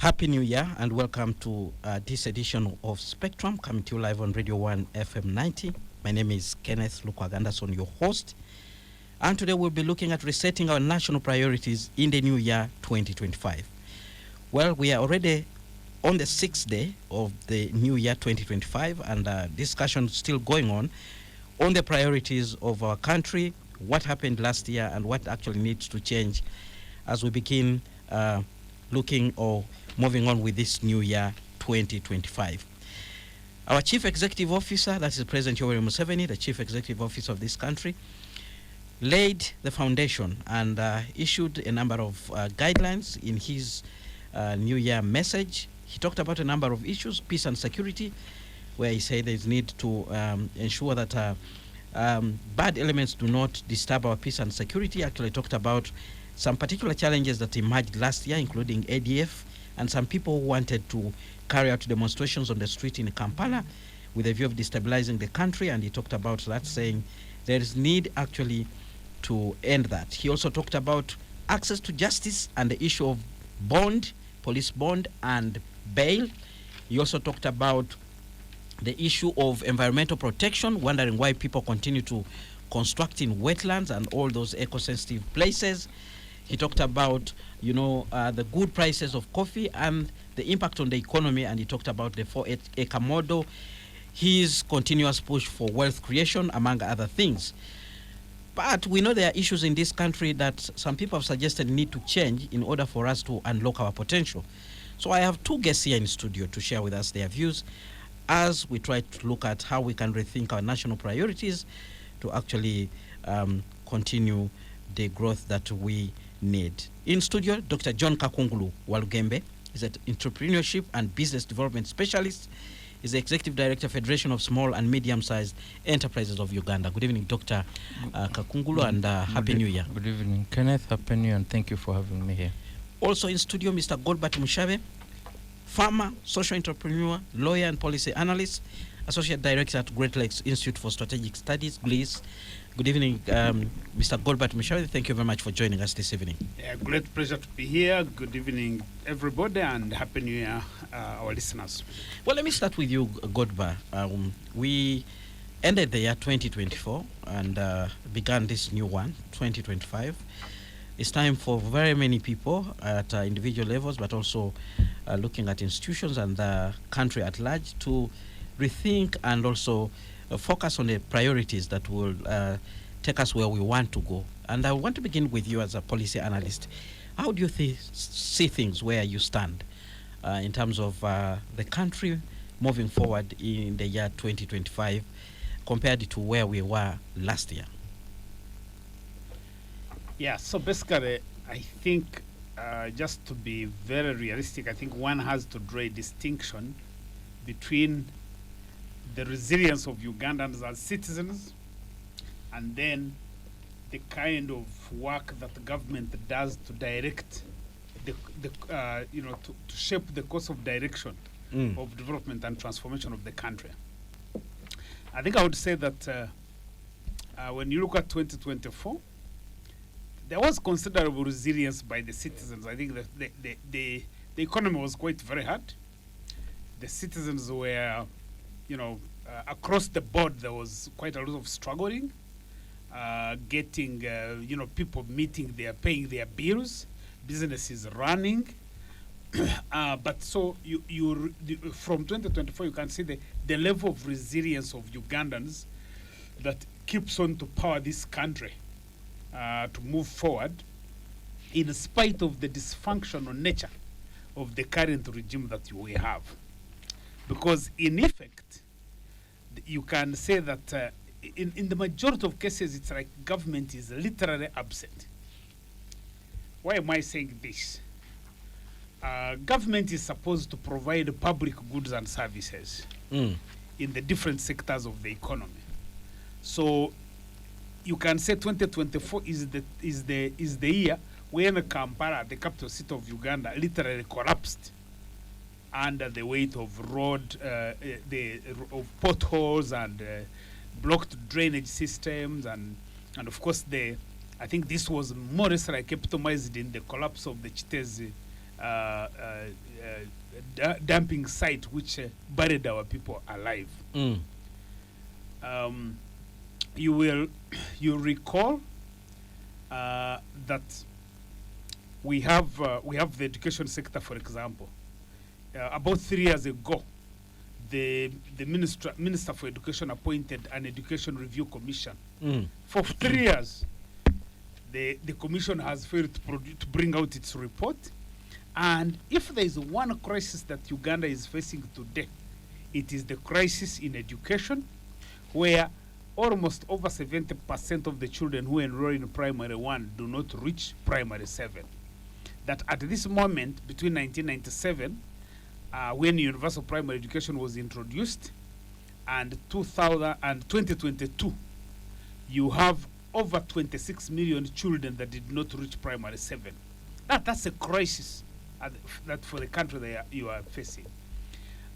Happy New Year and welcome to this edition of Spectrum, coming to you live on Radio 1 FM 90. My name is Kenneth Lukwagandason, your host. And today we'll be looking at resetting our national priorities in the new year 2025. Well, we are already on the 6th day of the new year 2025 and discussion still going on the priorities of our country, what happened last year and what actually needs to change as we begin looking or moving on with this new year 2025. Our Chief Executive Officer, that is President Yoweri Museveni, the Chief Executive Officer of this country, laid the foundation and issued a number of guidelines in his New Year message. He talked about a number of issues, peace and security, where he said there is need to ensure that bad elements do not disturb our peace and security. Actually talked about some particular challenges that emerged last year, including ADF, and some people who wanted to carry out demonstrations on the street in Kampala with a view of destabilizing the country, and he talked about that, saying there is need actually to end that. He also talked about access to justice and the issue of bond, police bond and bail. He also talked about the issue of environmental protection, wondering why people continue to construct in wetlands and all those eco-sensitive places. He talked about, the good prices of coffee and the impact on the economy, and he talked about the 4-acre model, his continuous push for wealth creation, among other things. But we know there are issues in this country that some people have suggested need to change in order for us to unlock our potential. So I have two guests here in studio to share with us their views as we try to look at how we can rethink our national priorities to actually continue the growth that we need. In studio, Dr. John Kakungulu Walugembe is an entrepreneurship and business development specialist. He's the Executive Director, Federation of Small and Medium-Sized Enterprises of Uganda. Good evening, Dr. Kakungulu, and Happy New Year. Good evening, Kenneth. Happy New Year, and thank you for having me here. Also in studio, Mr. Goldbert Mushabe, farmer, social entrepreneur, lawyer, and policy analyst, Associate Director at Great Lakes Institute for Strategic Studies, GLIS. Good evening, Mr. Goldbert Mushabe. Thank you very much for joining us this evening. Great pleasure to be here. Good evening, everybody, and Happy New Year, our listeners. Well, let me start with you, Goldbert. We ended the year 2024 and began this new one, 2025. It's time for very many people at individual levels, but also looking at institutions and the country at large to rethink and also focus on the priorities that will take us where we want to go. And I want to begin with you as a policy analyst. How do you see things where you stand in terms of the country moving forward in the year 2025 compared to where we were last year? Yeah, so basically, I think just to be very realistic, I think one has to draw a distinction between the resilience of Ugandans as citizens and then the kind of work that the government does to direct to shape the course of direction of development and transformation of the country. I think I would say that when you look at 2024, there was considerable resilience by the citizens. I think that the economy was quite very hard. The citizens were, across the board, there was quite a lot of struggling, getting, people paying their bills, businesses running. But so from 2024, you can see the level of resilience of Ugandans that keeps on to power this country to move forward in spite of the dysfunctional nature of the current regime that we have. Because in effect, you can say that in the majority of cases, it's like government is literally absent. Why am I saying this? Government is supposed to provide public goods and services in the different sectors of the economy. So you can say 2024 is the year when Kampala, the capital city of Uganda, literally collapsed under the weight of of potholes and blocked drainage systems, and of course I think this was more or less like epitomized in the collapse of the Chitezi dumping site which buried our people alive. You recall that we have the education sector, for example. About 3 years ago, the minister for education appointed an education review commission. For 3 years, the commission has failed to bring out its report. And if there is one crisis that Uganda is facing today, it is the crisis in education, where almost over 70% of the children who enroll in primary 1 do not reach primary 7. That at this moment, between 1997, when universal primary education was introduced, and 2022, you have over 26 million children that did not reach primary 7. That's a crisis that for the country that you are facing.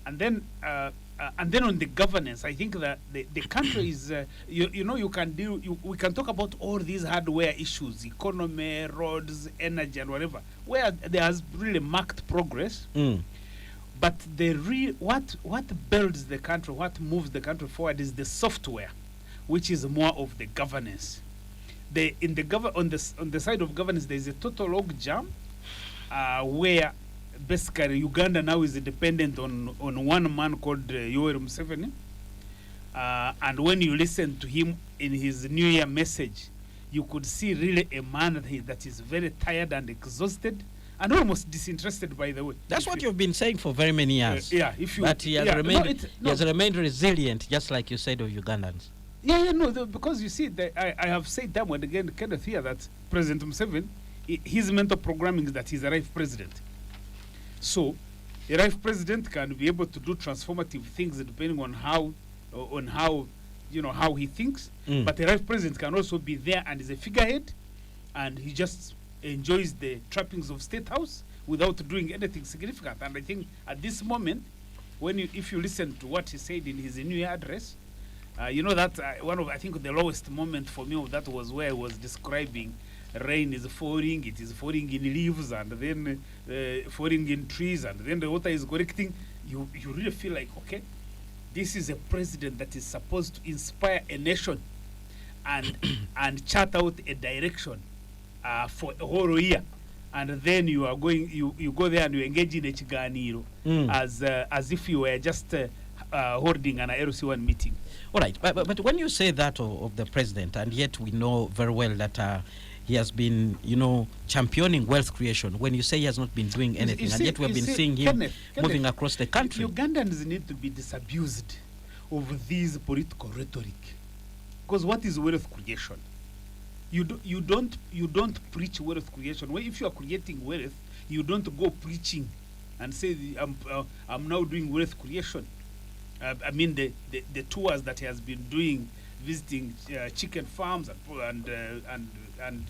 And then on the governance, I think that the country is, you can we can talk about all these hardware issues, economy, roads, energy, and whatever, where there has really marked progress. But what builds the country, what moves the country forward is the software, which is more of the governance. On the side of governance, there is a total log jam, where basically Uganda now is dependent on one man called Yoweri Museveni. And when you listen to him in his New Year message, you could see really a man that is very tired and exhausted and almost disinterested, by the way. That's what you've been saying for very many years. But he has remained resilient, just like you said of Ugandans. Because you see, I have said time and again, Kenneth, here, that President Museveni, his mental programming is that he's a life president. So, a life president can be able to do transformative things depending on how he thinks. But a life president can also be there and is a figurehead, and he just enjoys the trappings of State House without doing anything significant. And I think at this moment, if you listen to what he said in his New Year address, that one of, I think, the lowest moment for me of that was where he was describing rain is falling, it is falling in leaves, and then falling in trees, and then the water is correcting. You really feel like, okay, this is a president that is supposed to inspire a nation and chart out a direction for a whole year. And then you go there and you engage in a chiganiro as if you were just holding an LC1 meeting. All right, but when you say that of the president, and yet we know very well that he has been, championing wealth creation, when you say he has not been doing anything, and yet we have been seeing him moving across the country. Ugandans need to be disabused of this political rhetoric. Because what is wealth creation? You don't preach wealth creation. Well, if you are creating wealth, you don't go preaching and say, I'm now doing wealth creation. I mean, the tours that he has been doing, visiting chicken farms and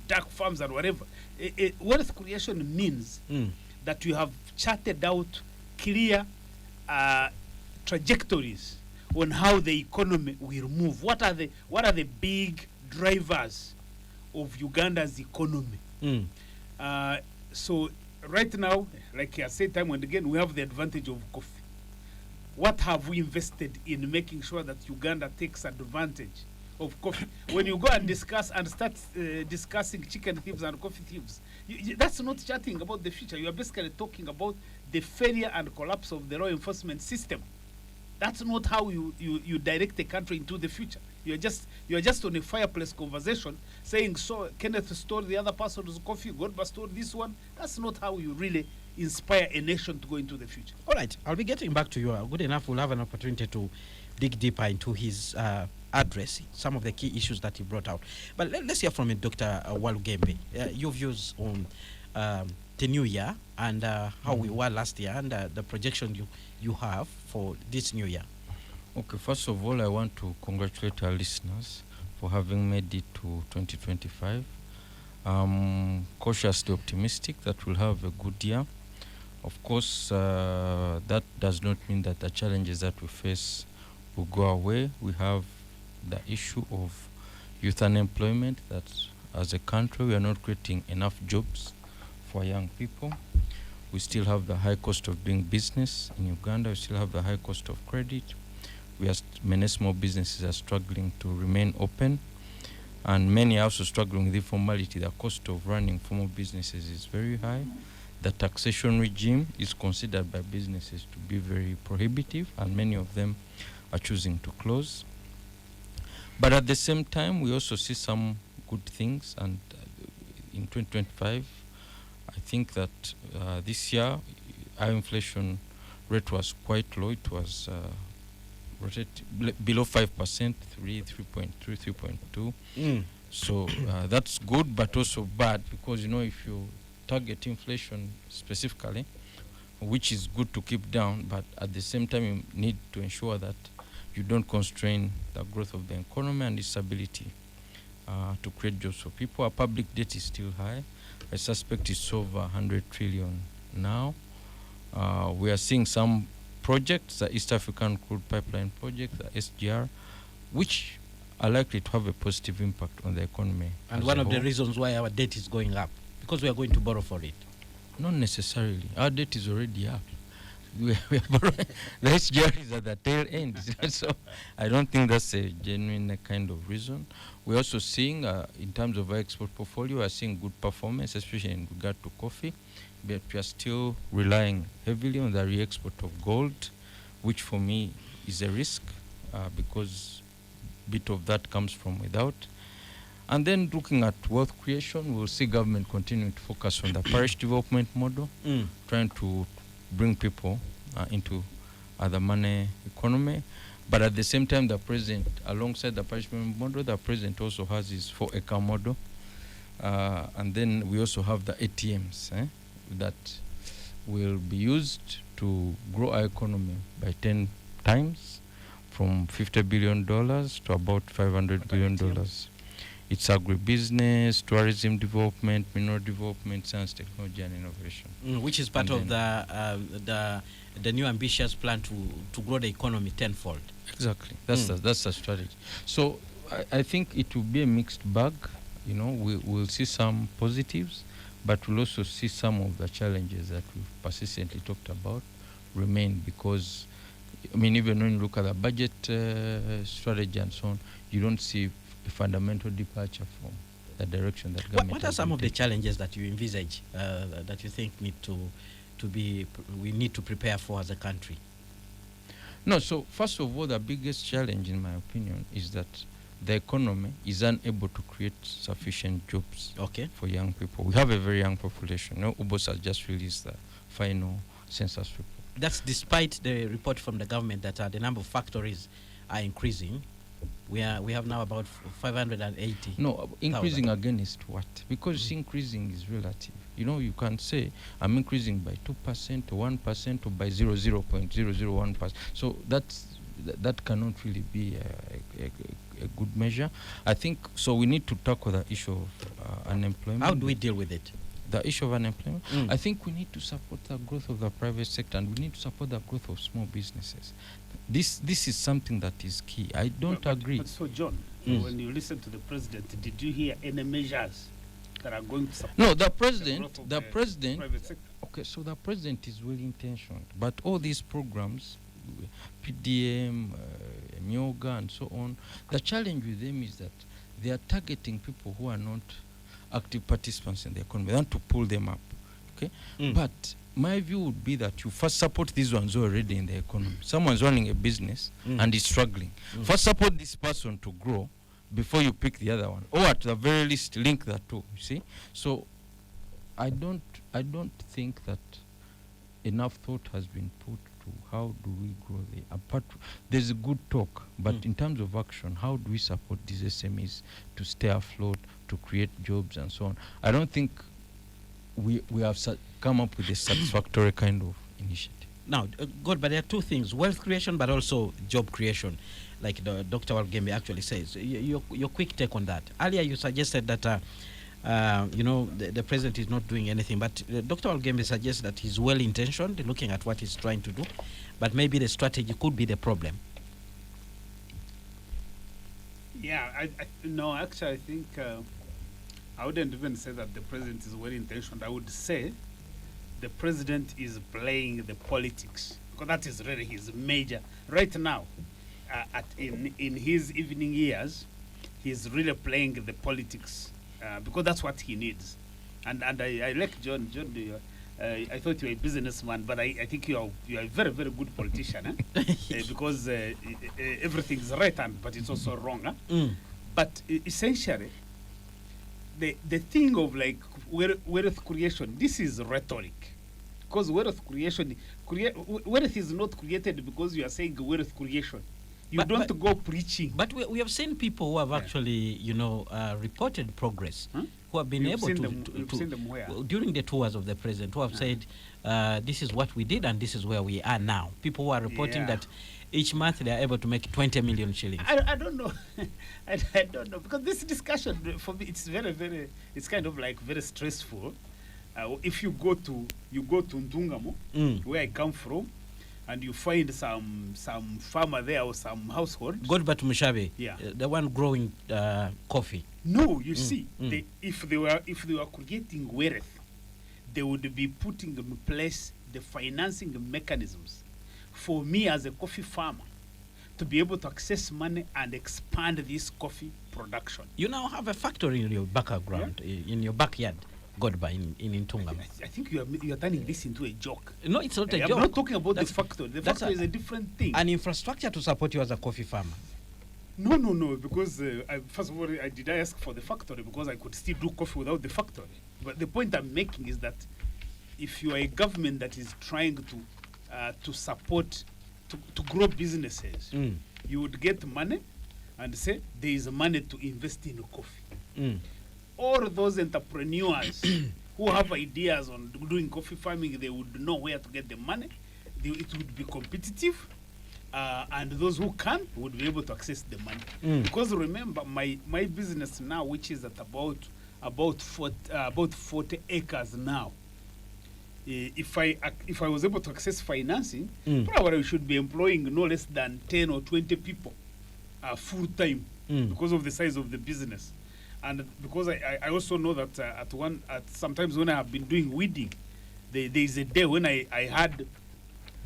duck farms and whatever. Wealth creation means that you have charted out clear trajectories on how the economy will move. What are the big drivers of Uganda's economy? So right now, like I said time and again, we have the advantage of coffee. What have we invested in making sure that Uganda takes advantage of coffee? When you go and discuss and start discussing chicken thieves and coffee thieves, that's not chatting about the future. You are basically talking about the failure and collapse of the law enforcement system. That's not how you direct the country into the future. You are just on a fireplace conversation saying, so Kenneth stole the other person's coffee, Godba stole this one. That's not how you really inspire a nation to go into the future. All right, I'll be getting back to you. Good enough, we'll have an opportunity to dig deeper into his address, some of the key issues that he brought out. But let's hear from Dr. Walugembe. Your views on the new year and how we were last year and the projection you have for this new year. Okay, first of all, I want to congratulate our listeners for having made it to 2025. I'm cautiously optimistic that we'll have a good year. Of course, that does not mean that the challenges that we face will go away. We have the issue of youth unemployment, that as a country we are not creating enough jobs for young people. We still have the high cost of doing business in Uganda. We still have the high cost of credit. Many small businesses are struggling to remain open, and many are also struggling with informality. The cost of running formal businesses is very high. The taxation regime is considered by businesses to be very prohibitive, and many of them are choosing to close. But at the same time, we also see some good things, and in 2025, I think that this year our inflation rate was quite low. It was below 5%, 3.3, 3.2. So that's good, but also bad, because if you target inflation specifically, which is good to keep down, but at the same time you need to ensure that you don't constrain the growth of the economy and its ability to create jobs for people. Our public debt is still high. I suspect it's over 100 trillion now. We are seeing some projects, the East African Crude Pipeline Project, the SGR, which are likely to have a positive impact on the economy. And one of the reasons why our debt is going up, because we are going to borrow for it. Not necessarily. Our debt is already up. We are borrowing. The SGR is at the tail end. So I don't think that's a genuine kind of reason. We're also seeing, in terms of our export portfolio, we are seeing good performance, especially in regard to coffee. But we are still relying heavily on the re-export of gold, which for me is a risk because a bit of that comes from without. And then looking at wealth creation, we'll see government continuing to focus on the parish development model, trying to bring people into the money economy. But at the same time, the president, alongside the parish development model, the president also has his 4-acre model. And then we also have the ATMs that will be used to grow our economy by 10 times, from $50 billion to about $500 billion. It's agribusiness, tourism development, mineral development, science, technology, and innovation. Which is part of the new ambitious plan to grow the economy tenfold. Exactly. That's the strategy. So I think it will be a mixed bag. We'll see some positives, but we'll also see some of the challenges that we've persistently talked about remain, because even when you look at the budget strategy and so on, you don't see a fundamental departure from the direction that government. What are some of the challenges that you envisage that you think we need to prepare for as a country? No, so first of all, the biggest challenge, in my opinion, is that the economy is unable to create sufficient jobs for young people. We have a very young population. UBOS has just released the final census report. That's despite the report from the government that the number of factories are increasing. We have now about 580. No, increasing against what? Because increasing is relative. You can say I'm increasing by 2% or 1% or by 0.001%. So that cannot really be a good measure. I think so. We need to tackle the issue of unemployment. How do we deal with it? The issue of unemployment. I think we need to support the growth of the private sector, and we need to support the growth of small businesses. This is something that is key. I don't agree. But so, John, when you listen to the president, did you hear any measures that are going to support? No, the president. Private sector? Okay, so the president is well intentioned, but all these programs, PDM, Myoga, and so on, the challenge with them is that they are targeting people who are not active participants in the economy. They want to pull them up. Okay, but my view would be that you first support these ones who are already in the economy. Someone's running a business and is struggling. First support this person to grow before you pick the other one, or at the very least link the two. You see, so I don't think that enough thought has been put to how do we grow there's a good talk, but in terms of action, how do we support these SMEs to stay afloat, to create jobs and so on? I don't think we have come up with a satisfactory kind of initiative. Now, good, but there are two things: wealth creation, but also job creation, like Dr. Walgembe actually says. Your quick take on that. Earlier, you suggested that the president is not doing anything, but Dr. Walgembe suggests that he's well-intentioned, looking at what he's trying to do, but maybe the strategy could be the problem. Yeah, actually, I think I wouldn't even say that the president is well-intentioned. I would say the president is playing the politics, because that is really his major right now. In his evening years, he's really playing the politics, because that's what he needs. And I like John. John, I thought you were a businessman, but I think you are a very, very good politician, because everything is right hand, but it's also wrong. But essentially, the thing of like wealth creation, this is rhetoric. Because wealth creation, wealth is not created because you are saying wealth creation. You don't go preaching. But we have seen people who have actually, reported progress, who have been able You've seen them where? during the tours of the president, who have said, this is what we did and this is where we are now. People who are reporting that each month they are able to make 20 million shillings. I don't know. I don't know. Because this discussion, for me, it's very, very, it's kind of like very stressful. If you go to Ntungamo, where I come from, and you find some farmer there or some household. Godbat Mushabe, the one growing coffee. No, you see, if they were creating wealth, they would be putting in place the financing mechanisms for me as a coffee farmer to be able to access money and expand this coffee production. You now have a factory in your background, in your backyard. Godba in Ntungamo. I think you are turning this into a joke. No, it's not a joke. I'm not talking about the factory. The factory is a different thing. An infrastructure to support you as a coffee farmer. No, because first of all, I ask for the factory because I could still do coffee without the factory. But the point I'm making is that if you are a government that is trying to support, to grow businesses, you would get money and say there is money to invest in coffee. All those entrepreneurs who have ideas on doing coffee farming, they would know where to get the money. It would be competitive, and those who can would be able to access the money. Because remember, my business now, which is at about 40 acres now. If I was able to access financing, probably I should be employing no less than 10 or 20 people full time because of the size of the business. And because I also know that sometimes when I have been doing weeding, there is a day when I had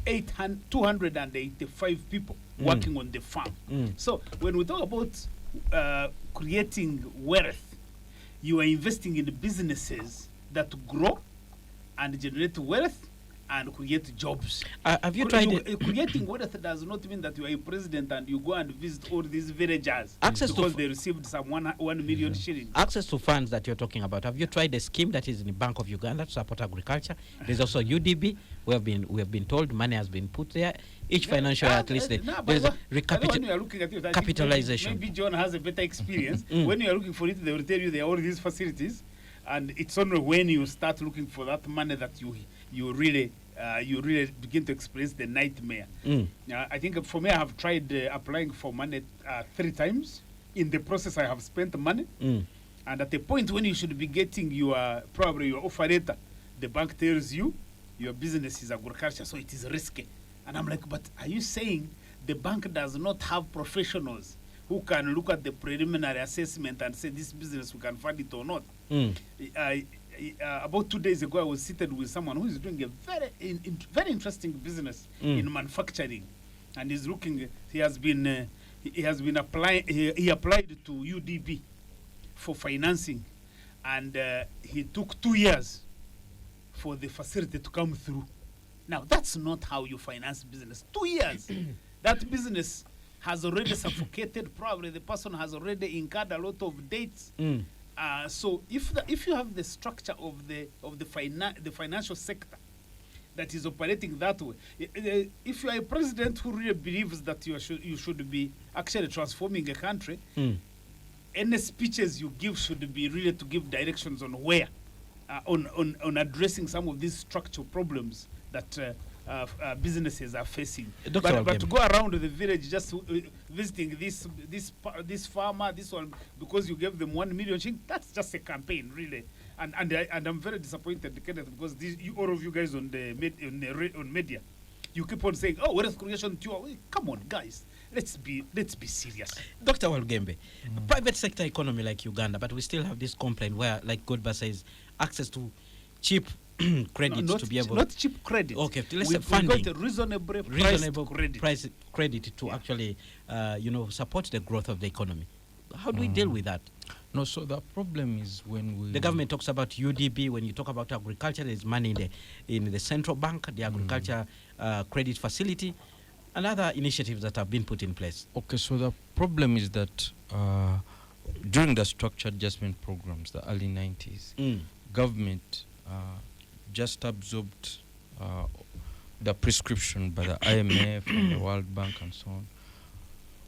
285 people working on the farm. So when we talk about creating wealth, you are investing in the businesses that grow and generate wealth and create jobs. Have you tried creating wealth does not mean that you are a president and you go and visit all these villagers because they received some 1 million shillings. Access to funds that you're talking about. Have you tried a scheme that is in the Bank of Uganda to support agriculture? There's also UDB. We have been told money has been put there. Each financial year, at least there's a capitalization. Maybe John has a better experience. When you are looking for it, they will tell you there are all these facilities, and it's only when you start looking for that money that you really begin to experience the nightmare. I think for me, I have tried applying for money 3 times. In the process, I have spent money. And at the point when you should be getting your offer letter, the bank tells you your business is agriculture, so it is risky. And I'm like, but are you saying the bank does not have professionals who can look at the preliminary assessment and say this business we can fund it or not? About 2 days ago, I was seated with someone who is doing a very interesting business in manufacturing, and he's looking. He has been applying. He applied to UDB for financing, and he took 2 years for the facility to come through. Now that's not how you finance business. 2 years. That business has already suffocated. Probably the person has already incurred a lot of debts. So if you have the structure of the financial sector that is operating that way, if you are a president who really believes that you should be actually transforming a country, any speeches you give should be really to give directions on where, on addressing some of these structural problems that businesses are facing. But to go around the village just visiting this farmer, this one, because you gave them 1 million shillings, that's just a campaign, really. And I'm very disappointed, Kenneth, because all of you guys on media, you keep on saying, "Oh, wealth creation tour." Come on, guys, let's be serious. Dr. Walgembe, private sector economy like Uganda, but we still have this complaint where, like Godba says, access to cheap credit not to be able. not cheap credit. Okay, let's we, say funding. we got a reasonable credit. Price credit to actually, support the growth of the economy. How do we deal with that? No, so the problem is when we... The government talks about UDB. When you talk about agriculture, there's money in the central bank, the agriculture credit facility, and other initiatives that have been put in place. Okay, so the problem is that during the structured adjustment programs, the early 90s, government just absorbed the prescription by the IMF and the World Bank and so on,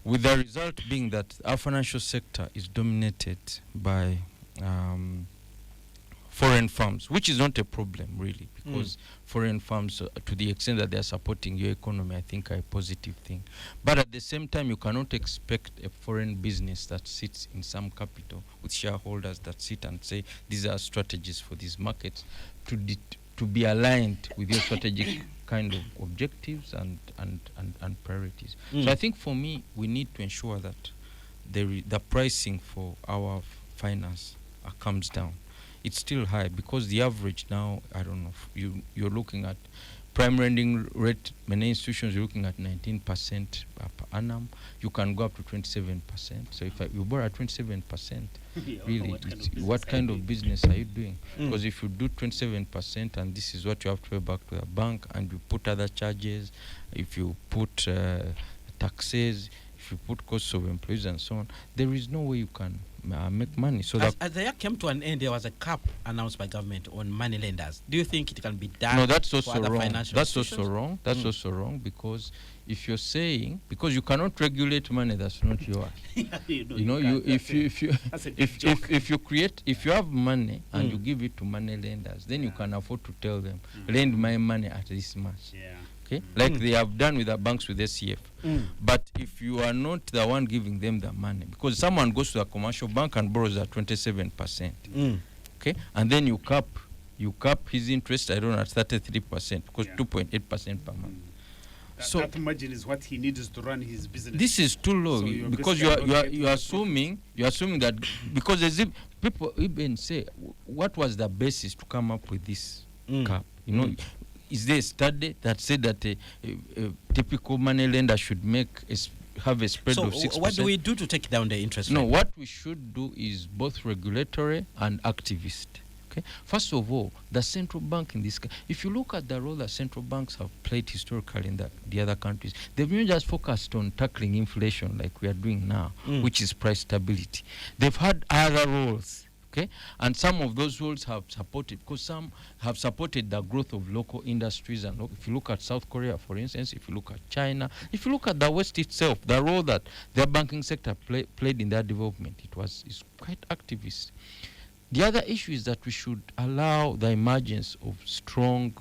with the result being that our financial sector is dominated by foreign firms, which is not a problem really, because foreign firms, to the extent that they are supporting your economy, I think are a positive thing. But at the same time, you cannot expect a foreign business that sits in some capital with shareholders that sit and say, these are strategies for these markets, to be aligned with your strategic kind of objectives and priorities. So I think for me, we need to ensure that the pricing for our finance comes down. It's still high because the average now, I don't know, you're looking at prime lending rate, many institutions are looking at 19% per annum. You can go up to 27%. So if you borrow at 27%, really, what kind of business are you doing? Because if you do 27% and this is what you have to pay back to the bank, and you put other charges, if you put taxes, if you put costs of employees and so on, there is no way you can make money. So as the year came to an end, there was a cap announced by government on money lenders. Do you think it can be done? No, that's also for other wrong. financial That's institutions? also wrong. That's also wrong, because if you're saying, because you cannot regulate money that's not yours. If you have money and you give it to money lenders, then you can afford to tell them, lend my money at this much. Okay? Like they have done with the banks with SCF. But if you are not the one giving them the money, because someone goes to a commercial bank and borrows at 27%, okay, and then you cap his interest, I don't know, at 33%, because 2.8% per month. That margin is what he needs to run his business. This is too low, So because you are assuming that, because as if people even say, what was the basis to come up with this cap? Is there a study that said that a typical money lender should have a spread of 6%? So what do we do to take down the interest rate? No, what we should do is both regulatory and activist. Okay. First of all, the central bank in this, if you look at the role that central banks have played historically in the other countries, they've not just focused on tackling inflation like we are doing now, which is price stability. They've had other roles. Okay, and some of those roles have supported, because some have supported the growth of local industries. And if you look at South Korea, for instance, if you look at China, if you look at the West itself, the role that their banking sector played in their development, is quite activist. The other issue is that we should allow the emergence of strong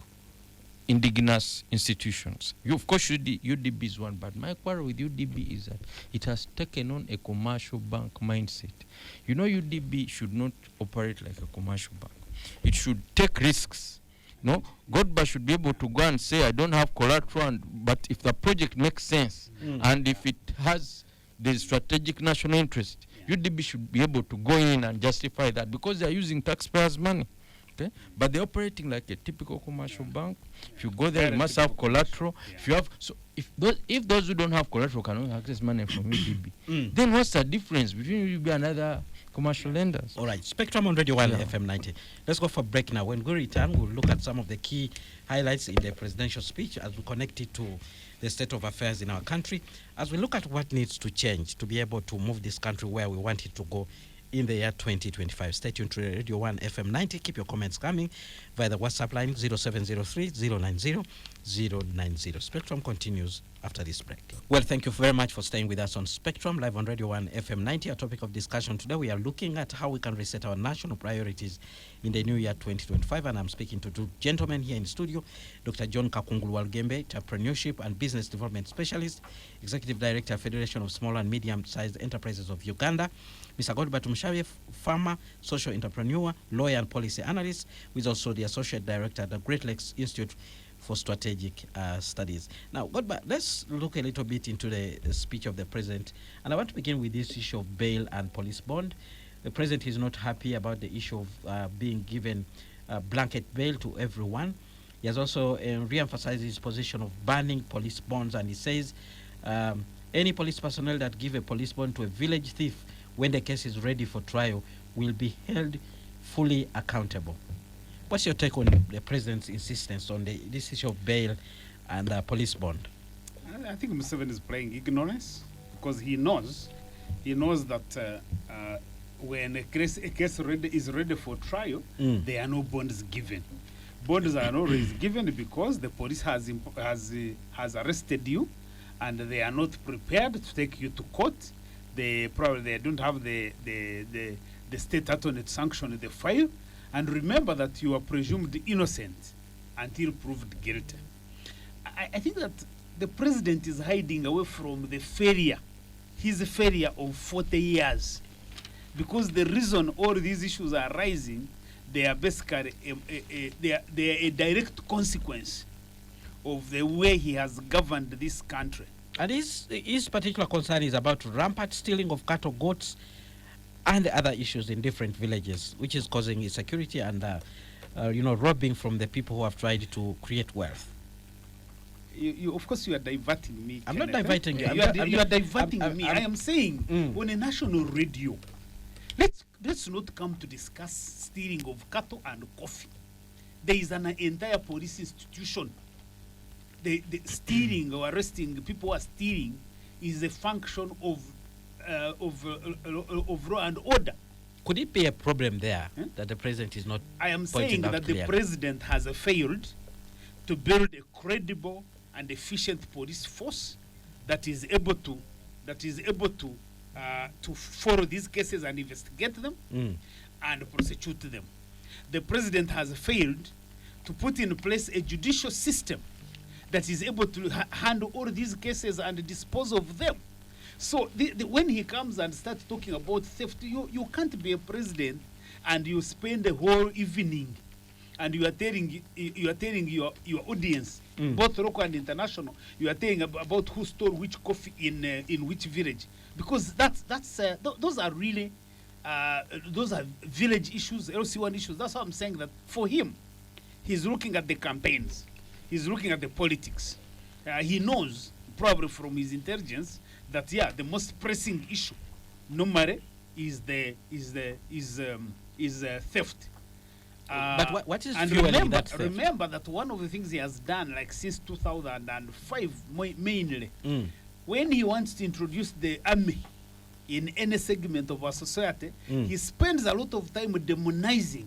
indigenous institutions. Of course, UDB is one, but my quarrel with UDB is that it has taken on a commercial bank mindset. UDB should not operate like a commercial bank. It should take risks. Godba should be able to go and say, I don't have collateral, but if the project makes sense, and if it has the strategic national interest, UDB should be able to go in and justify that, because they're using taxpayers' money. Okay? But they're operating like a typical commercial bank. If you go there, you must have collateral. If those who don't have collateral cannot access money from UDB, then what's the difference between UDB and other commercial lenders? All right, Spectrum on Radio 1 FM 90. Let's go for a break now. When we return, we'll look at some of the key highlights in the presidential speech as we connect it to the state of affairs in our country, as we look at what needs to change to be able to move this country where we want it to go in the year 2025. Stay tuned to Radio 1 FM 90. Keep your comments coming via the WhatsApp line 0703-090-090. Spectrum continues after this break. Well, thank you very much for staying with us on Spectrum, live on Radio 1 FM 90. Our topic of discussion today, we are looking at how we can reset our national priorities in the new year 2025. And I'm speaking to two gentlemen here in studio, Dr. John Kakungulu Walgembe, entrepreneurship and business development specialist, executive director, Federation of Small and Medium-Sized Enterprises of Uganda, Mr. Godbert Mushawe, farmer, social entrepreneur, lawyer and policy analyst, who is also the associate director at the Great Lakes Institute for Strategic Studies. Now, Godbert, let's look a little bit into the speech of the president. And I want to begin with this issue of bail and police bond. The president is not happy about the issue of being given blanket bail to everyone. He has also re-emphasized his position of banning police bonds, and he says any police personnel that give a police bond to a village thief when the case is ready for trial will be held fully accountable. What's your take on the president's insistence on this issue of bail and police bond? I think Museveni is playing ignorance because he knows that when a case is ready for trial, there are no bonds given. Bonds are not always given because the police has arrested you, and they are not prepared to take you to court. They don't have the state attorney to sanction the file. And remember that you are presumed innocent until proved guilty. I think that the president is hiding away from the failure, his failure of 40 years. Because the reason all these issues are rising, they are basically they are a direct consequence of the way he has governed this country. And his particular concern is about rampant stealing of cattle, goats, and the other issues in different villages, which is causing insecurity and robbing from the people who have tried to create wealth. Of course, you are diverting me. I'm not diverting you. You are diverting me. I am saying on a national radio, let's not come to discuss stealing of cattle and coffee. There is an entire police institution. The stealing or arresting people who are stealing is a function of law and order. Could it be a problem there that the president is not? I am saying that the president has failed to build a credible and efficient police force that is able to follow these cases and investigate them and prosecute them. The president has failed to put in place a judicial system that is able to handle all these cases and dispose of them. So when he comes and starts talking about theft, you can't be a president and you spend the whole evening and you are telling your audience, both local and international, you are telling about who stole which coffee in which village, because those are really those are village issues, LC1 issues. That's why I'm saying that for him, he's looking at the campaigns, he's looking at the politics. He knows probably from his intelligence that the most pressing issue normally is theft. But what is and fueling that theft? Remember that one of the things he has done, like since 2005 mainly, when he wants to introduce the army in any segment of our society, he spends a lot of time demonizing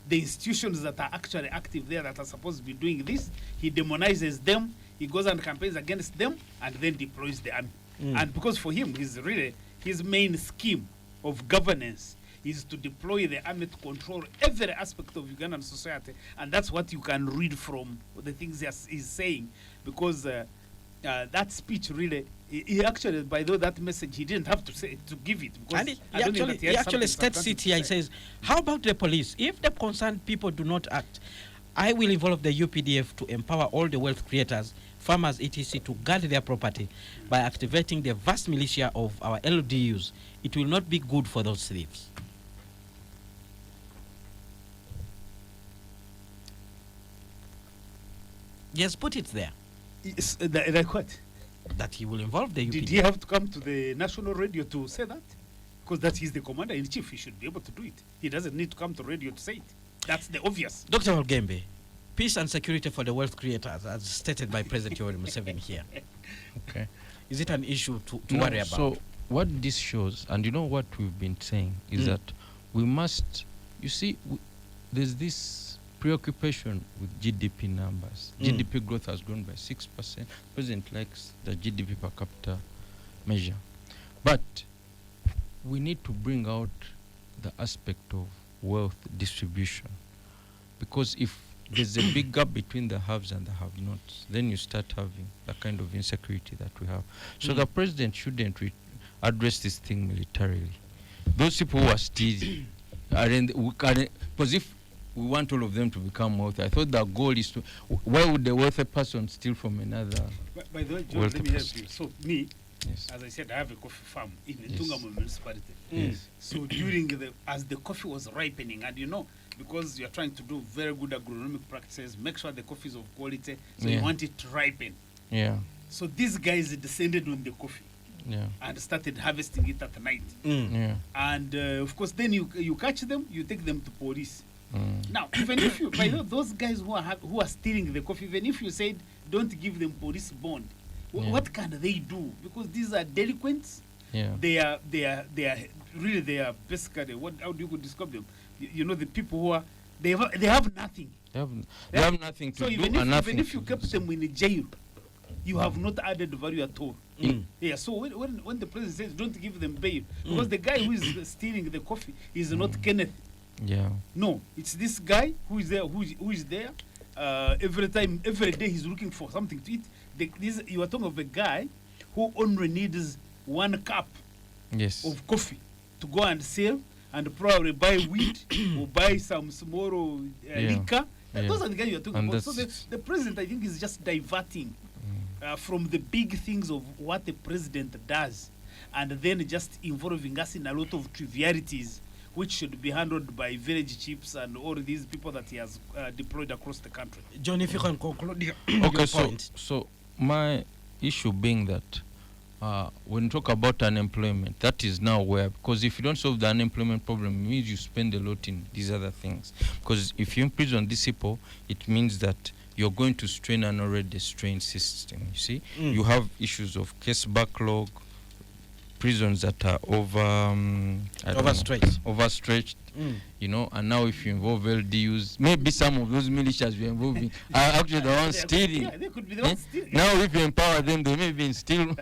the institutions that are actually active there that are supposed to be doing this. He demonizes them, he goes and campaigns against them, and then deploys the army. And because for him, his main scheme of governance is to deploy the army to control every aspect of Ugandan society, and that's what you can read from the things he's saying, because that speech really, he actually, by that message, he didn't have to give it. Because and he actually states it here. He says, how about the police? If the concerned people do not act, I will involve the UPDF to empower all the wealth creators, farmers, etc., to guard their property by activating the vast militia of our LDUs. It will not be good for those thieves. Yes, put it there. Like what? That he will involve the UPDF. Did he have to come to the national radio to say that? Because that he's the commander-in-chief. He should be able to do it. He doesn't need to come to radio to say it. That's the obvious. Dr. Walgembe, peace and security for the wealth creators, as stated by President Yoweri Museveni here. Okay. Is it an issue to worry about? So what this shows, and you know what we've been saying, is that we must, you see, there's this preoccupation with GDP numbers. GDP growth has grown by 6%. President likes the GDP per capita measure. But we need to bring out the aspect of wealth distribution. Because if there's a big gap between the haves and the have-nots, then you start having the kind of insecurity that we have. So the president shouldn't address this thing militarily. Those people who are stealing, because if we want all of them to become wealthy, I thought the goal is to, why would the wealthy person steal from another? By the way, John, let me help you. So me, as I said, I have a coffee farm in the Tungamo municipality. So during as the coffee was ripening, and because you're trying to do very good agronomic practices, make sure the coffee is of quality, so Yeah. you want it to ripen. Yeah. So these guys descended on the coffee Yeah. and started harvesting it at night. Yeah. And of course, then you catch them, you take them to police. Mm. Now, even if you, by the way, those guys who are stealing the coffee, even if you said don't give them police bond, Yeah. what can they do? Because these are delinquents. Yeah. They are really, they are basically, how do you could describe them? You know, the people who are, they have nothing. They have nothing to So do even and nothing if you to kept do. them in a jail, you have not added value at all. Mm. Yeah, so when the president says don't give them bail, because the guy who is stealing the coffee is not Kenneth. Yeah. No, it's this guy who is there, who is there. Every day he's looking for something to eat. You are talking of a guy who only needs 1 cup Yes. of coffee to go and sell and probably buy weed or buy some small liquor. Yeah. Those are the guys you are talking And about. So that's- the president, I think, is just diverting from the big things of what the president does, and then just involving us in a lot of trivialities which should be handled by village chiefs and all these people that he has deployed across the country. John, if you can conclude your, Okay, your so point. my issue being that when you talk about unemployment, that is now where, because if you don't solve the unemployment problem, it means you spend a lot in these other things. Because if you imprison these people, it means that you're going to strain an already strained system. You see, you have issues of case backlog, prisons that are overstretched. You know, and now if you involve LDUs, maybe some of those militias you're involving are actually the ones stealing. Yeah, they could be the ones stealing. Now if you empower them, they may be still.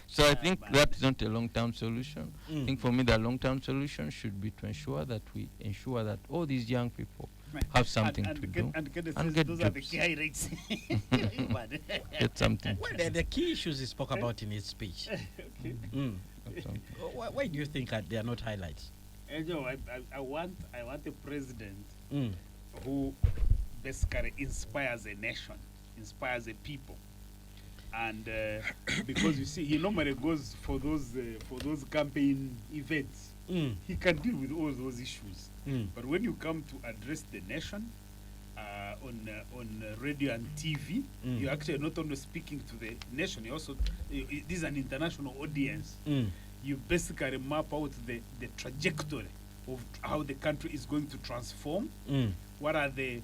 So I think that's not a long-term solution. I think for me the long-term solution should be to ensure that we ensure that all these young people have something to do And and get those are the jobs. key highlights. Get something. Well, the key issues he spoke about in his speech. Okay. Get something. Why do you think they are not highlights? Joe, I want a president Mm. who basically inspires a nation, inspires a people, and because you see, he normally goes for those campaign events. Mm. He can deal with all those issues, Mm. but when you come to address the nation on radio and TV, you're actually not only speaking to the nation, you also this is an international audience. Mm. You basically map out the trajectory of how the country is going to transform. Mm. What are the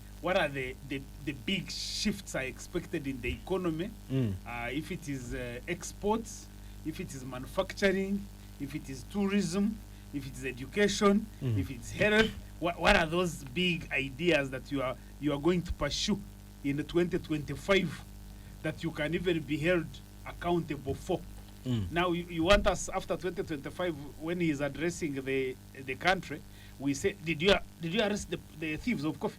big shifts are expected in the economy? Mm. If it is exports, if it is manufacturing, if it is tourism, if it is education, if it's health, what are those big ideas that you are going to pursue in 2025 that you can even be held accountable for? Now you want us after 2025, when he is addressing the country, we say, did you arrest the thieves of coffee?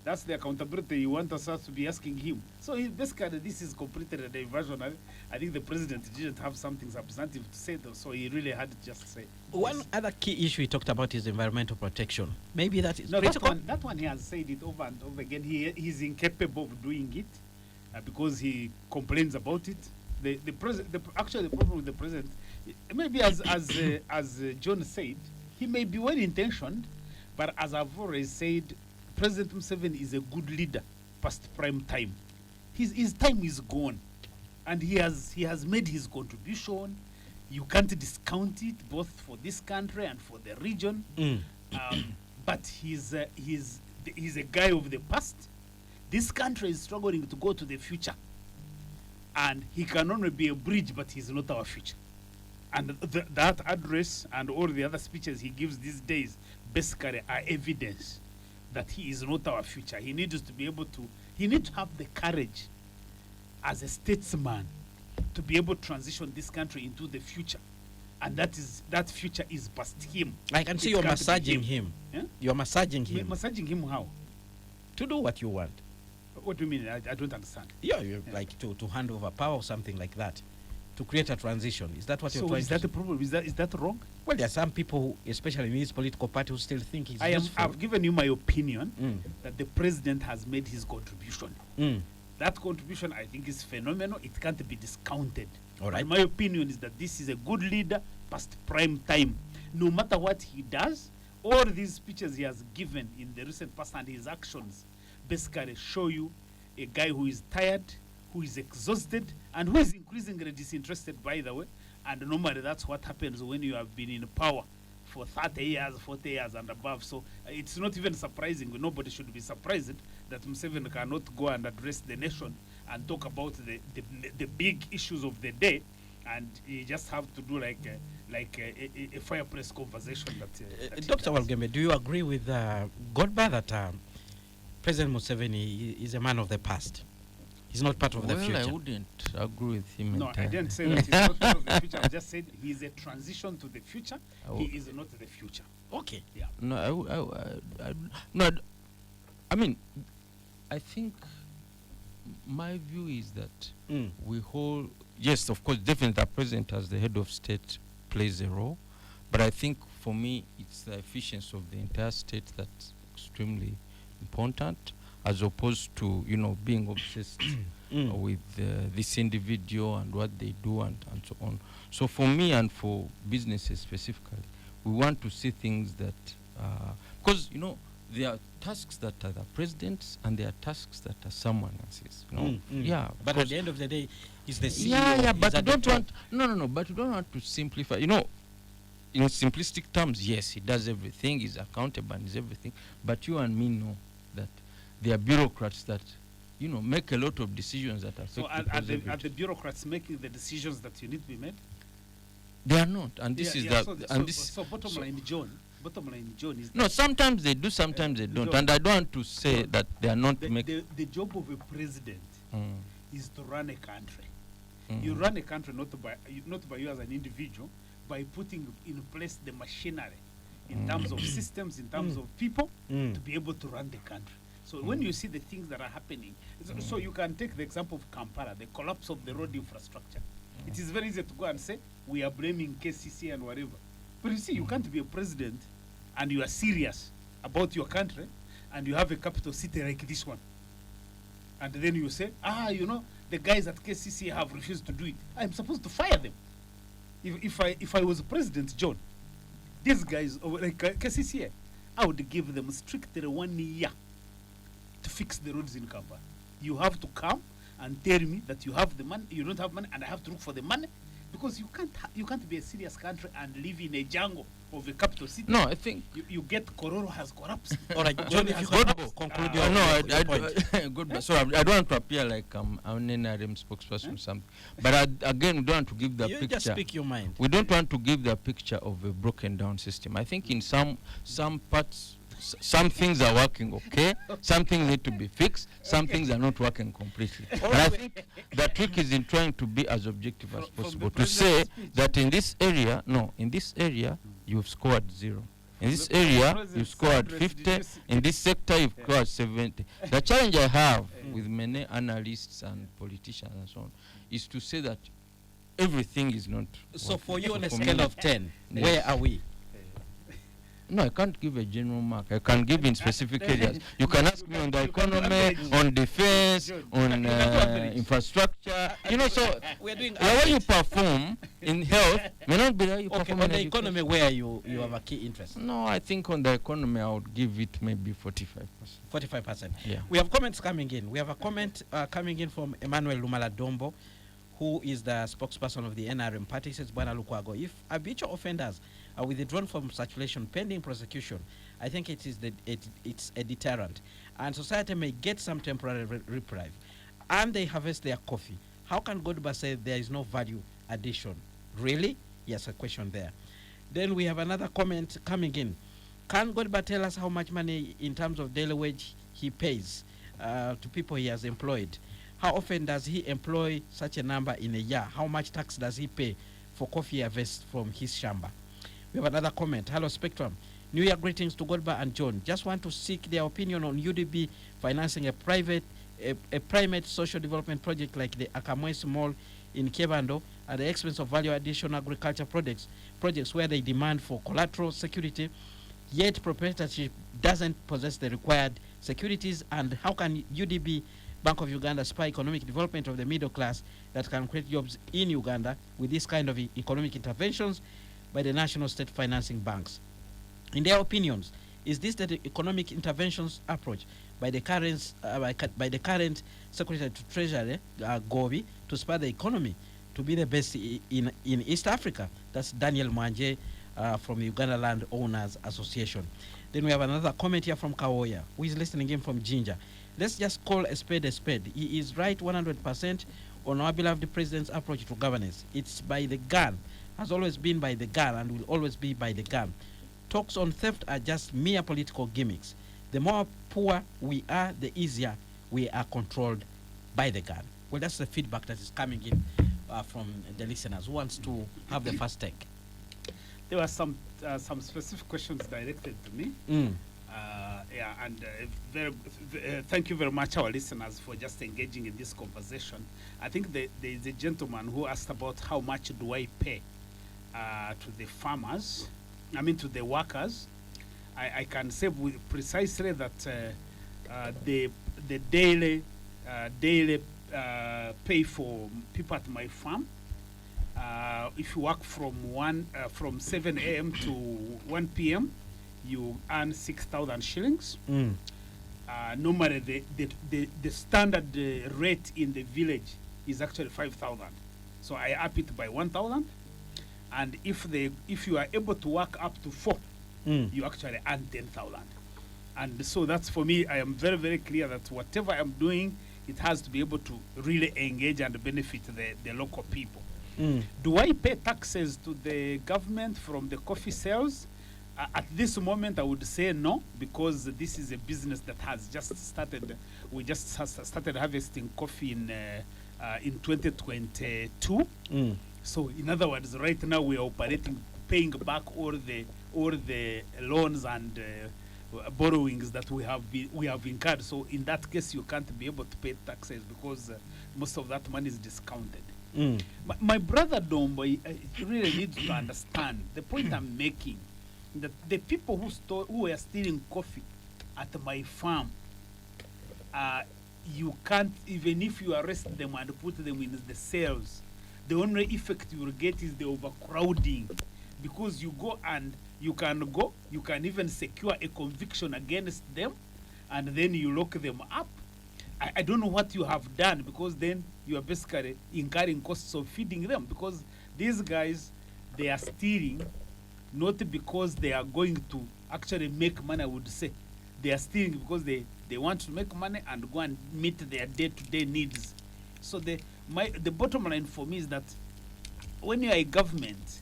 That's the accountability you want us to be asking him. So basically, this is completely a diversion. I think the president didn't have something substantive to say, though, so he really had to just say. One other key issue he talked about is environmental protection. Maybe that is No, critical. that one he has said it over and over again. He's incapable of doing it because he complains about it. Actually, the problem with the president, maybe as John said, he may be well intentioned, but as I've always said, President Museveni is a good leader past prime time. His time is gone, and he has made his contribution. You can't discount it, both for this country and for the region. But he's a guy of the past. This country is struggling to go to the future, and he can only be a bridge, but he's not our future. And that address and all the other speeches he gives these days basically are evidence that he is not our future. He needs to be able to, he needs to have the courage as a statesman to be able to transition this country into the future. And that future is past him. I can see It you're can't be massaging him. Yeah? You're massaging him Massaging him how? to do what you want. What do you mean? I don't understand. Yeah, like to hand over power or something like that, to create a transition. Is that what you're So trying is to that say? a problem? Is that wrong? Well, there are some people, who, especially in his political party, who still think he's useful. I've given you my opinion that the president has made his contribution. That contribution, I think, is phenomenal. It can't be discounted. All right. And my opinion is that this is a good leader past prime time. No matter what he does, All these speeches he has given in the recent past and his actions basically show you a guy who is tired, who is exhausted, and who is increasingly disinterested, by the way. And normally that's what happens when you have been in power for 30 years, 40 years and above. So it's not even surprising. Nobody should be surprised that Museveni cannot go and address the nation and talk about the big issues of the day. And you just have to do like a fireplace conversation. That Dr. Walgembe, do you agree with Godba that President Museveni is a man of the past? He's not part of the future. Well, I wouldn't agree with him. No, I didn't say that he's not part of the future. I just said he's a transition to the future. He is not the future. Okay. Yeah. No, I mean, I think my view is that we hold, yes, of course, definitely the president as the head of state plays a role, but I think for me it's the efficiency of the entire state that's extremely important, as opposed to, being obsessed with this individual and what they do and so on. So for me and for businesses specifically, we want to see things that, because, there are tasks that are the president's and there are tasks that are someone else's. Yeah. But at the end of the day, he's the CEO. Yeah, but you don't want, but you don't want to simplify. In simplistic terms, yes, he does everything, he's accountable and he's everything, but you and me know that there are bureaucrats that, make a lot of decisions that affect are the bureaucrats making the decisions that you need to be made? They are not, and this is bottom line, John is no. Sometimes they do, sometimes they don't, and I don't want to say that they are not making. The job of a president is to run a country. You run a country not by you as an individual, by putting in place the machinery in terms of systems, in terms of people, to be able to run the country. So when you see the things that are happening, so you can take the example of Kampala, the collapse of the road infrastructure. It is very easy to go and say, we are blaming KCC and whatever. But you see, you can't be a president and you are serious about your country and you have a capital city like this one. And then you say, the guys at KCC have refused to do it. I'm supposed to fire them. If I was president, John, these guys, like KCC, I would give them strictly 1 year to fix the roads in Kampala. You have to come and tell me that you have the money, you don't have money, and I have to look for the money, because you can't be a serious country and live in a jungle of a capital city. No, I think you get Kororo has collapsed. All right, John, if you can conclude your point. Good. So I don't want to appear like I'm an NRM spokesperson or something. But again, we don't want to give the picture. Just speak your mind. We don't want to give the picture of a broken down system. I think in some parts, some things are working okay, some things need to be fixed, some things are not working completely. And I think the trick is in trying to be as objective as possible, to say that in this area, you've scored 0. In this area, you've scored 50. In this sector, you've scored 70. The challenge I have with many analysts and politicians and so on is to say that everything is not. So for you, on a scale of 10, where are we? No, I can't give a general mark. I can give in specific areas. You can ask me on the economy, on defense, on infrastructure. So we're doing where you perform in health may not be where you perform on in the economy, where you have a key interest. No, I think on the economy I would give it maybe 45%. 45%. Yeah. We have comments coming in. We have a comment coming in from Emmanuel Lumala Dombo, who is the spokesperson of the NRM party. Says, Bwana Lukwago, if habitual offenders are withdrawn from circulation pending prosecution, I think it's a deterrent, and society may get some temporary reprieve, and they harvest their coffee. How can Godba say there is no value addition? Really? Yes, a question there. Then we have another comment coming in. Can Godba tell us how much money in terms of daily wage he pays to people he has employed? How often does he employ such a number in a year? How much tax does he pay for coffee harvest from his shamba? We have another comment. Hello, Spectrum. New Year greetings to Godba and John. Just want to seek their opinion on UDB financing a private social development project like the Akamwesi Mall in Kebando at the expense of value addition agriculture projects where they demand for collateral security, yet proprietorship doesn't possess the required securities. And how can UDB, Bank of Uganda, spur economic development of the middle class that can create jobs in Uganda with this kind of economic interventions by the national state financing banks? In their opinions, is this the economic interventions approach by the current by the current Secretary to Treasury, Gobi, to spur the economy to be the best in East Africa? That's Daniel Mwanje from Uganda Land Owners Association. Then we have another comment here from Kawoya, who is listening in from Jinja. Let's just call a spade a spade. He is right 100% on our beloved president's approach to governance. It's by the gun, has always been by the gun, and will always be by the gun. Talks on theft are just mere political gimmicks. The more poor we are, the easier we are controlled by the gun. Well, that's the feedback that is coming in from the listeners. Who wants to have the first take? There were some specific questions directed to me. Thank you very much, our listeners, for just engaging in this conversation. I think there is a gentleman who asked about how much do I pay to the farmers, to the workers. I can say precisely that the daily pay for people at my farm, if you work from 7 a.m. to 1 p.m., you earn 6,000 shillings. Normally, the standard rate in the village is actually 5,000. So I up it by 1,000. And if you are able to work up to 4, you actually earn 10,000. And so that's, for me, I am very, very clear that whatever I'm doing, it has to be able to really engage and benefit the local people. Do I pay taxes to the government from the coffee sales? At this moment, I would say no, because this is a business that has just started. We just started harvesting coffee in 2022. So, in other words, right now we are operating, paying back all the loans and borrowings that we have incurred. So, in that case, you can't be able to pay taxes because most of that money is discounted. My brother Dombo, really needs to understand the point I'm making. That the people who were stealing coffee at my farm, you can't, even if you arrest them and put them in the cells, the only effect you will get is the overcrowding, because you can even secure a conviction against them, and then you lock them up. I don't know what you have done, because then you are basically incurring costs of feeding them, because these guys, they are stealing not because they are going to actually make money, I would say. They are stealing because they want to make money and go and meet their day-to-day needs. So the bottom line for me is that when you are a government,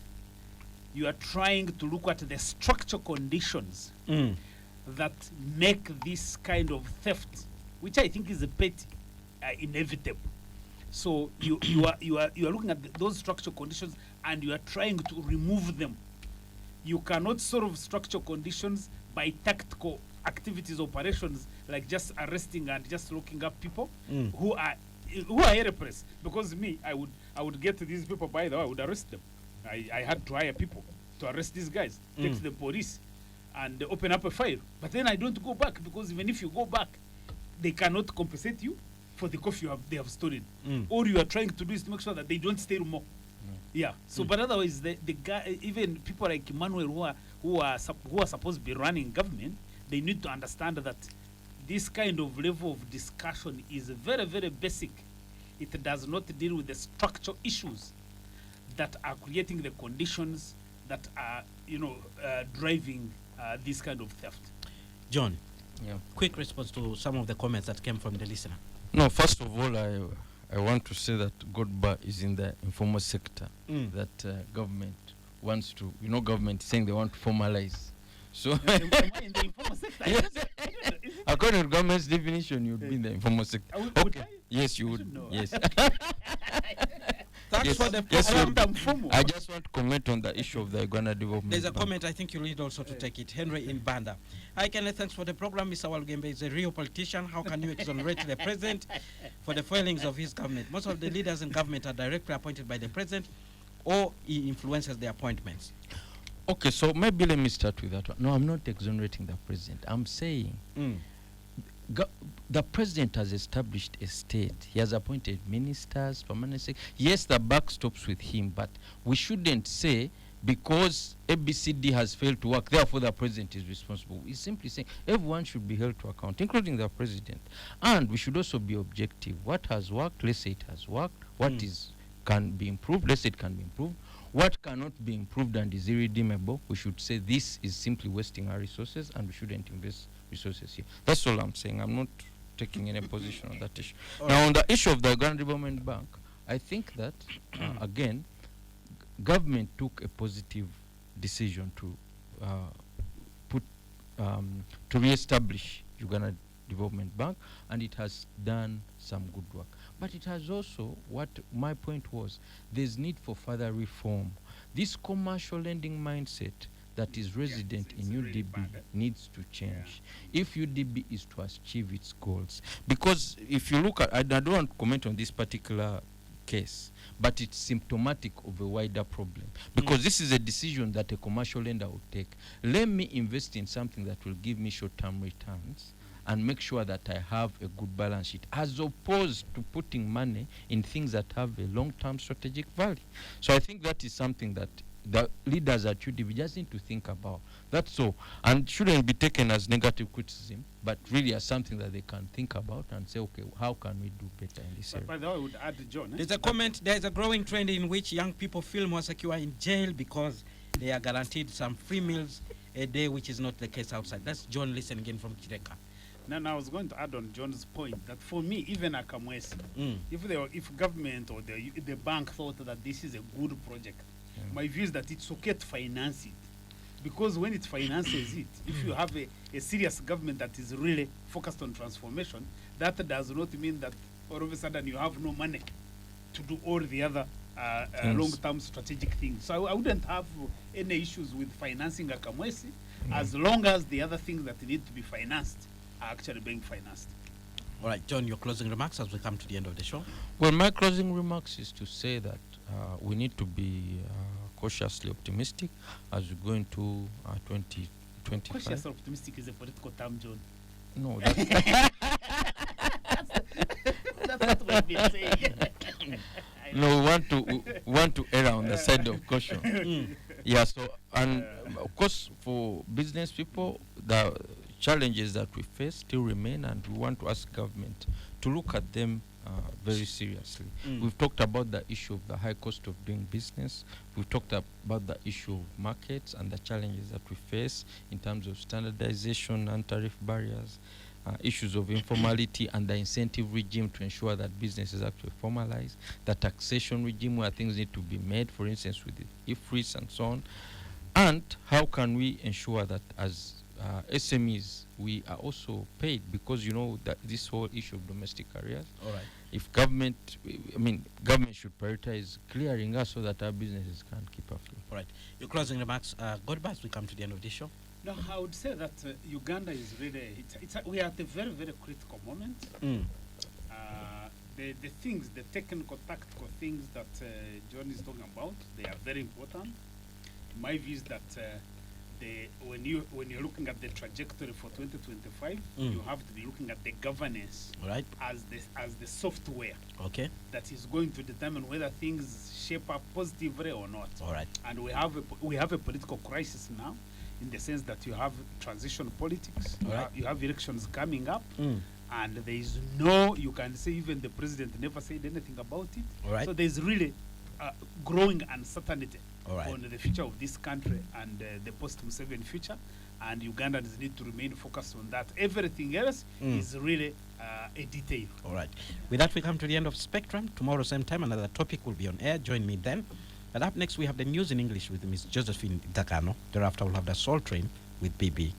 you are trying to look at the structural conditions that make this kind of theft, which I think is a petty, inevitable. So you are looking at those structural conditions and you are trying to remove them. You cannot solve structural conditions by tactical activities, operations, like just arresting and just looking up people who are helpless. Because me, I would get to these people, by the way, I would arrest them. I had to hire people to arrest these guys, take to the police, and open up a file. But then I don't go back, because even if you go back, they cannot compensate you for the coffee they have stolen. All you are trying to do is to make sure that they don't steal more. Yeah. So, but otherwise, the guy, even people like Emmanuel who are supposed to be running government, they need to understand that this kind of level of discussion is very, very basic. It does not deal with the structural issues that are creating the conditions that are, driving this kind of theft. John, quick response to some of the comments that came from the listener. No, first of all, I want to say that Godba is in the informal sector, that government wants to, government is saying they want to formalize. So, in the informal sector? Yes. According to government's definition, you would be in the informal sector. Would I? Yes, you would. Yes. Thanks for the program. I just want to comment on the issue of the Uganda Development There's a Bank. comment I think you need also to take it. Henry in Banda. Hi, Kenneth. Thanks for the program. Mr. Walgembe is a real politician. How can you exonerate the president for the failings of his government? Most of the leaders in government are directly appointed by the president, or he influences their appointments. Okay, so maybe let me start with that one. No, I'm not exonerating the president. I'm saying the president has established a state. He has appointed ministers, permanent secretaries. Yes, the buck stops with him, but we shouldn't say because ABCD has failed to work, therefore the president is responsible. It's simply saying everyone should be held to account, including the president. And we should also be objective. What has worked, let's say it has worked. What is can be improved, let's say it can be improved. What cannot be improved and is irredeemable, we should say this is simply wasting our resources and we shouldn't invest resources here. That's all I'm saying. I'm not taking any position on that issue. Now, on the issue of the Uganda Development Bank, I think that, again, government took a positive decision to to re-establish Uganda Development Bank, and it has done some good work. But it has also, what my point was, there's need for further reform. This commercial lending mindset that is resident in UDB needs to change if UDB is to achieve its goals. Because if you look at, I don't want to comment on this particular case, but it's symptomatic of a wider problem, because this is a decision that a commercial lender will take. Let me invest in something that will give me short-term returns and make sure that I have a good balance sheet, as opposed to putting money in things that have a long-term strategic value. So I think that is something that the leaders at UDB just need to think about. That's all. And shouldn't be taken as negative criticism, but really as something that they can think about and say, okay, how can we do better in this area? By the way, I would add, John. There's a comment, there's a growing trend in which young people feel more secure in jail because they are guaranteed some free meals a day, which is not the case outside. That's John listening again from Kireka. Now, I was going to add on John's point that for me, even Akamwesi, if government or the bank thought that this is a good project, my view is that it's okay to finance it. Because when it finances it, if you have a serious government that is really focused on transformation, that does not mean that all of a sudden you have no money to do all the other long-term strategic things. So I wouldn't have any issues with financing Akamwesi as long as the other things that need to be financed are actually being financed. All right, John, your closing remarks as we come to the end of the show. Well, my closing remarks is to say that we need to be cautiously optimistic as we go into 2025. Cautiously optimistic is a political term, John. No, that's That's what we've been saying. no, we want to err on the side of caution. Yeah, so, and of course, for business people, the challenges that we face still remain, and we want to ask government to look at them very seriously. We've talked about the issue of the high cost of doing business. We've talked about the issue of markets and the challenges that we face in terms of standardization and tariff barriers, issues of informality and the incentive regime to ensure that business is actually formalized, the taxation regime where things need to be made, for instance, with the IFRIS and so on. And how can we ensure that as SMEs, we are also paid, because you know that this whole issue of domestic careers. All right. If government should prioritize clearing us so that our businesses can keep afloat. All right. Your closing remarks, Godba, as we come to the end of this show. No, I would say that Uganda is really, we are at a very, very critical moment. The things, the technical, tactical things that John is talking about, they are very important. My view is that when you're looking at the trajectory for 2025, you have to be looking at the governance, right, as the software, okay, that is going to determine whether things shape up positively or not. All right. And we have a political crisis now, in the sense that you have transition politics, you have elections coming up, and there is you can say even the president never said anything about it. All right. So there's really growing uncertainty right, on the future of this country and the post-Museveni future, and Ugandans need to remain focused on that. Everything else is really a detail. All right. With that, we come to the end of Spectrum. Tomorrow, same time, another topic will be on air. Join me then. But up next, we have the news in English with Ms. Josephine Dakano. Thereafter, we'll have the Soul Train with BB